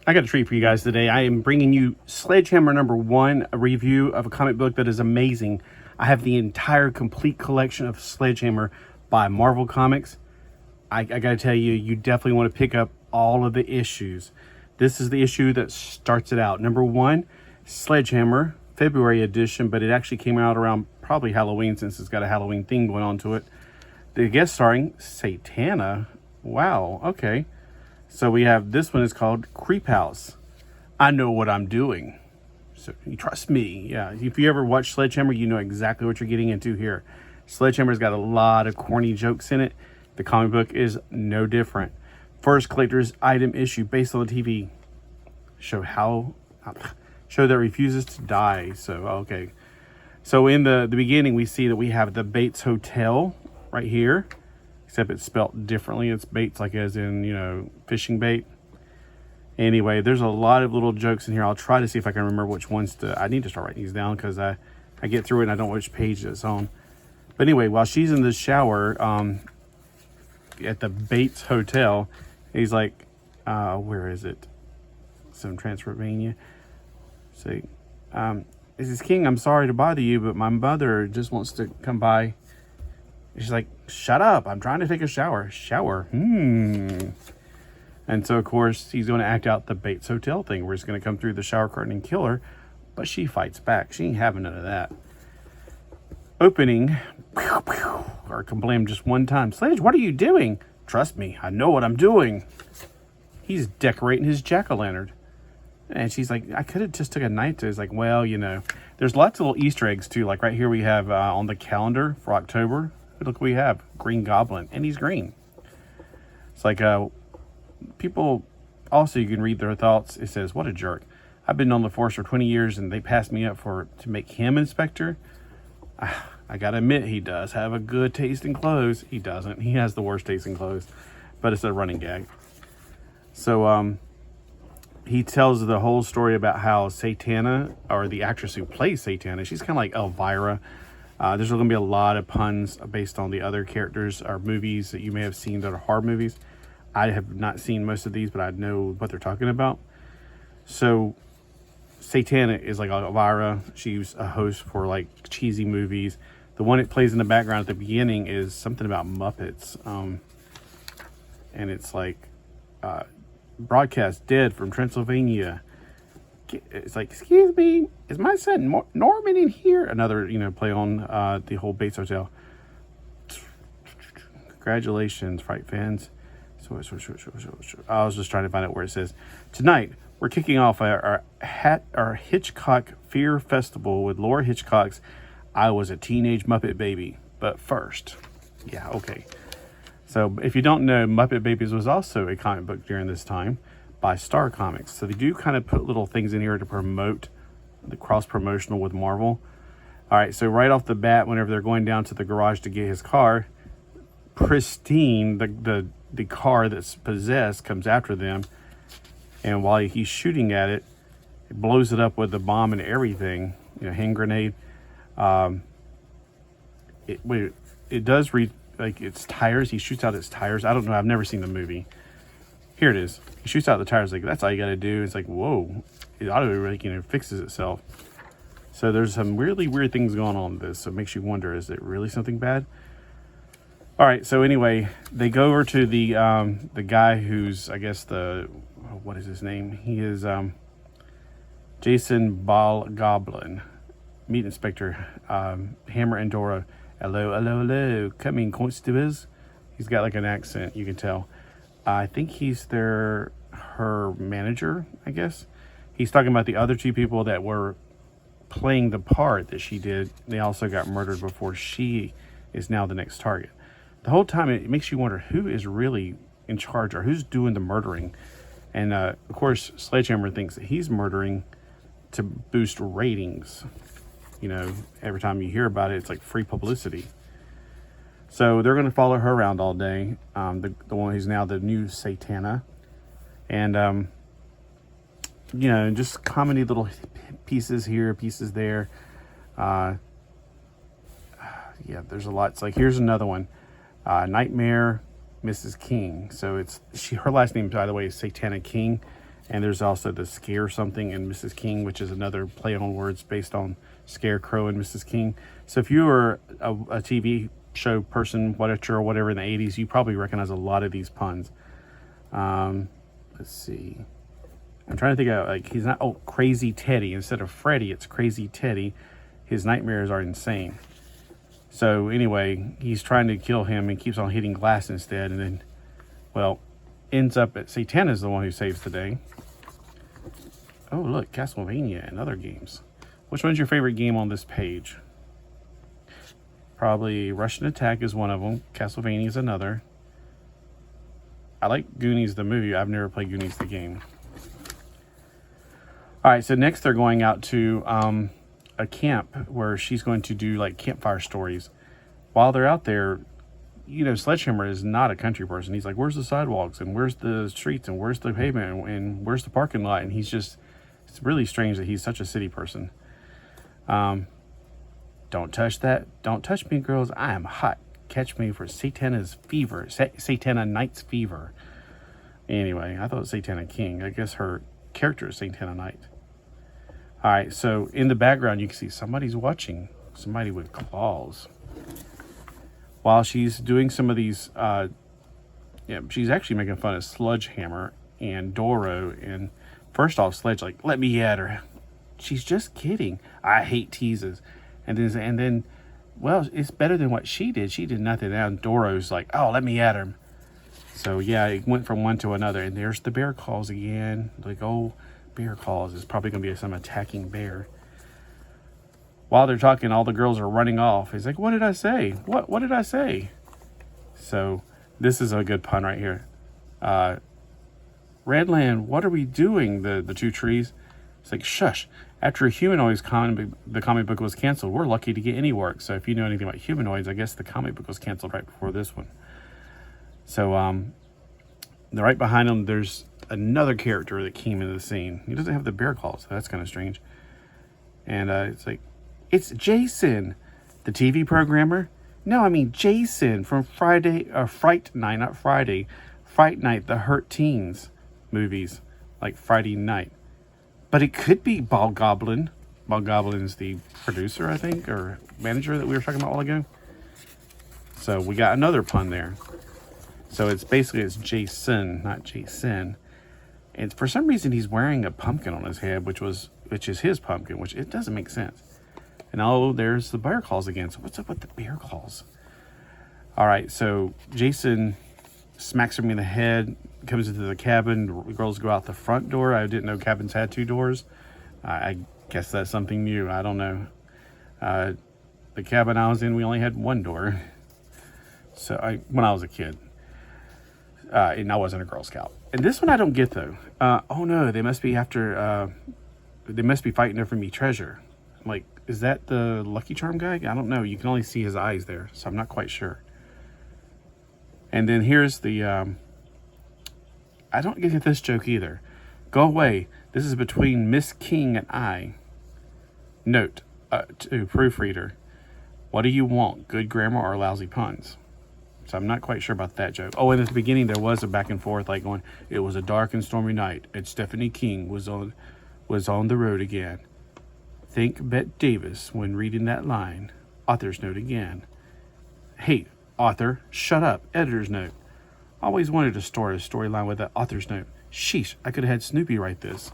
I got a treat for you guys today. I am bringing you Sledgehammer #1, a review of a comic book that is amazing. I have the entire complete collection of Sledgehammer by Marvel Comics. I got to tell you, you definitely want to pick up all of the issues. This is the issue that starts it out. #1, Sledgehammer, February edition, but it actually came out around probably Halloween since it's got a Halloween theme going on to it. The guest starring Satana. Wow, okay. So we have, this one is called Creep House. I know what I'm doing. So you trust me. Yeah, if you ever watch Sledgehammer, you know exactly what you're getting into here. Sledgehammer's got a lot of corny jokes in it. The comic book is no different. First collector's item issue based on the TV show that refuses to die. So, okay. So in the beginning, we see that we have the Bates Hotel right here. Except it's spelled differently. It's Baits, like as in, you know, fishing bait. Anyway, there's a lot of little jokes in here. I'll try to see if I can remember which ones to... I need to start writing these down because I get through it and I don't know which page it's on. But anyway, while she's in the shower at the Bates Hotel, he's like, where is it? Some Transylvania. See, Mrs. King, I'm sorry to bother you, but my mother just wants to come by. She's like, shut up, I'm trying to take a shower. Shower? And so, of course, he's going to act out the Bates Hotel thing where he's going to come through the shower curtain and kill her. But she fights back. She ain't having none of that. Opening. Or complain just one time. Sledge, what are you doing? Trust me, I know what I'm doing. He's decorating his jack-o'-lantern. And she's like, I could have just took a knife to. It's like, well, you know. There's lots of little Easter eggs, too. Like right here we have on the calendar for October. Look what we have. Green Goblin. And he's green. It's like people, also you can read their thoughts. It says, what a jerk. I've been on the force for 20 years and they passed me up to make him inspector. I gotta admit, he does have a good taste in clothes. He doesn't. He has the worst taste in clothes. But it's a running gag. So he tells the whole story about how Satana, or the actress who plays Satana, she's kind of like Elvira. There's going to be a lot of puns based on the other characters or movies that you may have seen that are horror movies. I have not seen most of these, but I know what they're talking about. So, Satana is like Elvira. She's a host for like cheesy movies. The one it plays in the background at the beginning is something about Muppets. And it's like, broadcast dead from Transylvania. It's like, excuse me, is my son Norman in here? Another, you know, play on the whole Bates Hotel. Congratulations, Fright fans. So I was just trying to find out where it says. Tonight, we're kicking off our Hitchcock Fear Festival with Laura Hitchcock's I Was a Teenage Muppet Baby. But first, yeah, okay. So if you don't know, Muppet Babies was also a comic book during this time by Star Comics. So they do kind of put little things in here to promote the cross-promotional with Marvel. All right, so right off the bat, whenever they're going down to the garage to get his car, Pristine, the car that's possessed, comes after them. And while he's shooting at it, it blows it up with the bomb and everything, you know, hand grenade. It does read like its tires. He shoots out its tires. I don't know. I've never seen the movie. Here it is. He shoots out the tires. Like, that's all you got to do. It's like, whoa. It auto, you know, fixes itself. So there's some really weird things going on with this. So it makes you wonder, is it really something bad? All right. So anyway, they go over to the guy who's, I guess, what is his name? He is Jason Goblin, Meat Inspector, Hammer and Dora. Hello, hello, hello. Coming, constables. He's got like an accent, you can tell. I think he's her manager, I guess. He's talking about the other two people that were playing the part that she did. They also got murdered before she is now the next target. The whole time it makes you wonder who is really in charge or who's doing the murdering. And of course, Sledgehammer thinks that he's murdering to boost ratings. You know, every time you hear about it, it's like free publicity. So they're going to follow her around all day. The one who's now the new Satana. And, you know, just comedy little pieces here, pieces there. Yeah, there's a lot. It's like, here's another one. Nightmare Mrs. King. So it's her last name, by the way, is Satana King. And there's also the Scare Something and Mrs. King, which is another play on words based on Scarecrow and Mrs. King. So if you were a TV show person, watcher or whatever in the 80s, you probably recognize a lot of these puns. Let's see. I'm trying to think of, like, he's not, oh, Crazy Teddy. Instead of Freddy, it's Crazy Teddy. His nightmares are insane. So anyway, he's trying to kill him and keeps on hitting glass instead. And then, well, ends up at Satan is the one who saves the day. Oh, look, Castlevania and other games. Which one's your favorite game on this page? Probably Russian Attack is one of them. Castlevania is another. I like Goonies the movie. I've never played Goonies the game. All right, so next they're going out to a camp where she's going to do like campfire stories. While they're out there, you know, Sledgehammer is not a country person. He's like, where's the sidewalks and where's the streets and where's the pavement and where's the parking lot? And he's just, it's really strange that he's such a city person. Don't touch that. Don't touch me, girls. I am hot. Catch me for Satana's fever. Satana Knight's fever. Anyway, I thought it was Satana King. I guess her character is Satana Knight. All right, so in the background, you can see somebody's watching. Somebody with claws. While she's doing some of these, she's actually making fun of Sledgehammer and Doro. And first off, Sledge like, let me at her. She's just kidding. I hate teases. And then, well, it's better than what she did. She did nothing. And Doro's like, oh, let me at her. So yeah, it went from one to another. And there's the bear calls again. Like, oh, bear calls. It's probably going to be some attacking bear. While they're talking, all the girls are running off. He's like, what did I say? What did I say? So this is a good pun right here. Redland, what are we doing? The two trees. It's like, shush. After Humanoids, the comic book was canceled. We're lucky to get any work. So if you know anything about Humanoids, I guess the comic book was canceled right before this one. So right behind him, there's another character that came into the scene. He doesn't have the bear claws, so that's kind of strange. And it's like, it's Jason, the TV programmer. No, I mean Jason from Fright Night, not Friday. Fright Night, the Hurt Teens movies, like Friday Night. But it could be Ball Goblin. Ball Goblin's the producer, I think, or manager that we were talking about a while ago. So we got another pun there. So it's Jason, not Jason. And for some reason he's wearing a pumpkin on his head, which is his pumpkin, which it doesn't make sense. And oh, there's the bear claws again. So what's up with the bear claws? All right, so Jason smacks him in the head, comes into the cabin. The girls go out the front door. I didn't know cabins had two doors. I guess that's something new. I don't know. The cabin I was in, we only had one door. So when I was a kid. And I wasn't a Girl Scout. And this one I don't get, though. Oh, no, they must be after... they must be fighting over me treasure. I'm like, is that the Lucky Charm guy? I don't know. You can only see his eyes there, so I'm not quite sure. And then here's the... I don't get this joke either. Go away. This is between Miss King and I. Note, to proofreader. What do you want? Good grammar or lousy puns? So I'm not quite sure about that joke. Oh, and at the beginning there was a back and forth, like going, it was a dark and stormy night, and Stephanie King was on the road again. Think Bette Davis when reading that line. Author's note again. Hey, author, shut up. Editor's note. Always wanted to start a storyline with that author's note. Sheesh, I could have had Snoopy write this.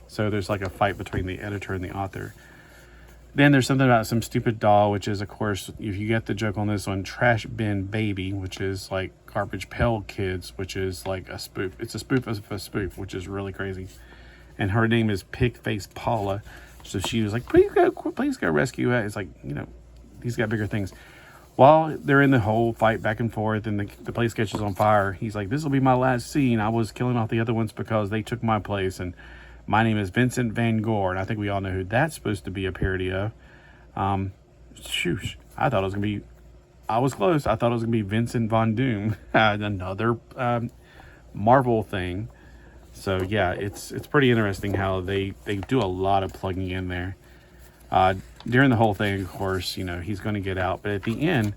So there's like a fight between the editor and the author. Then there's something about some stupid doll, which is, of course, if you get the joke on this one, Trash Bin Baby, which is like Garbage Pail Kids, which is like a spoof. It's a spoof of a spoof, which is really crazy. And her name is Pigface Paula. So she was like, please go rescue her. It's like, you know, he's got bigger things. While they're in the whole fight back and forth and the place catches on fire, he's like, this will be my last scene. I was killing off the other ones because they took my place. And my name is Vincent Van Gogh, and I think we all know who that's supposed to be a parody of. Shoosh. I thought it was going to be... I was close. I thought it was going to be Vincent Von Doom. Another Marvel thing. So, yeah, it's pretty interesting how they do a lot of plugging in there. During the whole thing, of course, you know, he's going to get out. But at the end,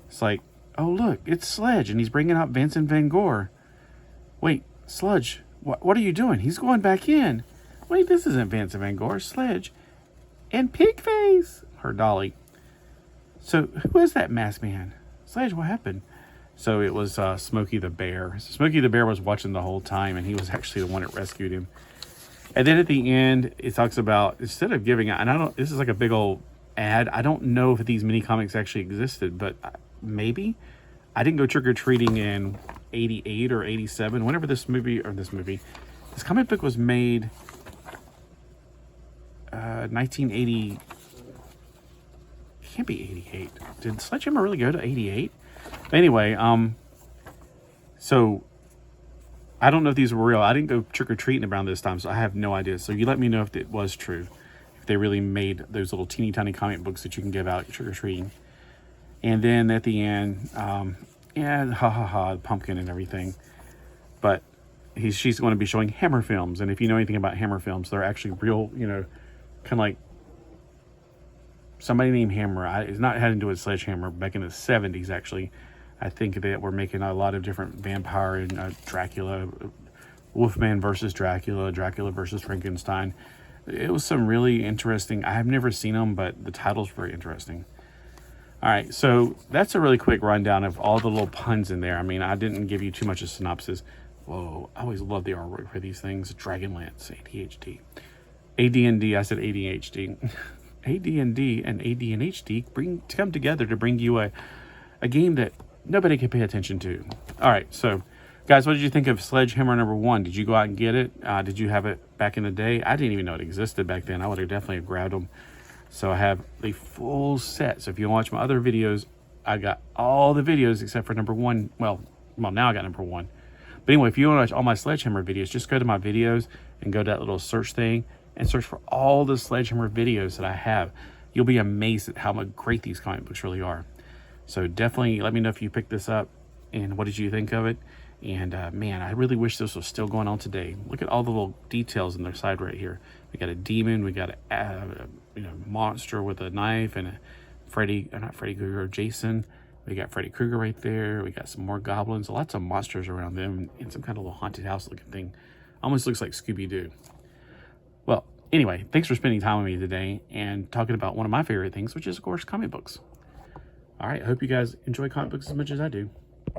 it's like, oh, look, it's Sledge, and he's bringing out Vincent Van Gogh. Wait, Sludge... What are you doing? He's going back in. Wait, this isn't Vincent Van Gogh, Sledge. And Pigface, her dolly. So who is that masked man? Sledge, what happened? So it was Smokey the Bear. So Smokey the Bear was watching the whole time, and he was actually the one that rescued him. And then at the end, it talks about, instead of giving out, and this is like a big old ad. I don't know if these mini comics actually existed, but maybe. I didn't go trick-or-treating in 88 or 87, whenever this comic book was made, 1980, can't be 88. Did Sledgehammer really go to 88? Anyway, so I don't know if these were real. I didn't go trick-or-treating around this time, so I have no idea. So you let me know if it was true. If they really made those little teeny tiny comic books that you can give out trick-or-treating. And then at the end, the pumpkin and everything. But she's going to be showing Hammer films. And if you know anything about Hammer films, they're actually real, kind of like somebody named Hammer. It's not had to do with Sledgehammer. Back in the 70s, actually. I think they were making a lot of different vampire and Dracula, Wolfman versus Dracula, Dracula versus Frankenstein. It was some really interesting. I have never seen them, but the title's very interesting. All right, so that's a really quick rundown of all the little puns in there. I mean, I didn't give you too much of a synopsis. Whoa, I always love the artwork for these things. Dragonlance, ADHD. AD&D, I said ADHD. AD&D and ADHD come together to bring you a game that nobody can pay attention to. All right, so guys, what did you think of Sledgehammer number 1? Did you go out and get it? Did you have it back in the day? I didn't even know it existed back then. I would have definitely grabbed them. So I have the full set. So if you watch my other videos, I got all the videos except for number 1. Well, now I got number 1. But anyway, if you want to watch all my Sledgehammer videos, just go to my videos and go to that little search thing and search for all the Sledgehammer videos that I have. You'll be amazed at how great these comic books really are. So definitely let me know if you picked this up and what did you think of it. And man, I really wish this was still going on today. Look at all the little details on their side right here. We got a demon, we got a monster with a knife, and a not Freddy Krueger, Jason. We got Freddy Krueger right there. We got some more goblins, lots of monsters around them, and some kind of little haunted house looking thing. Almost looks like Scooby-Doo. Well, anyway, thanks for spending time with me today and talking about one of my favorite things, which is, of course, comic books. All right, I hope you guys enjoy comic books as much as I do.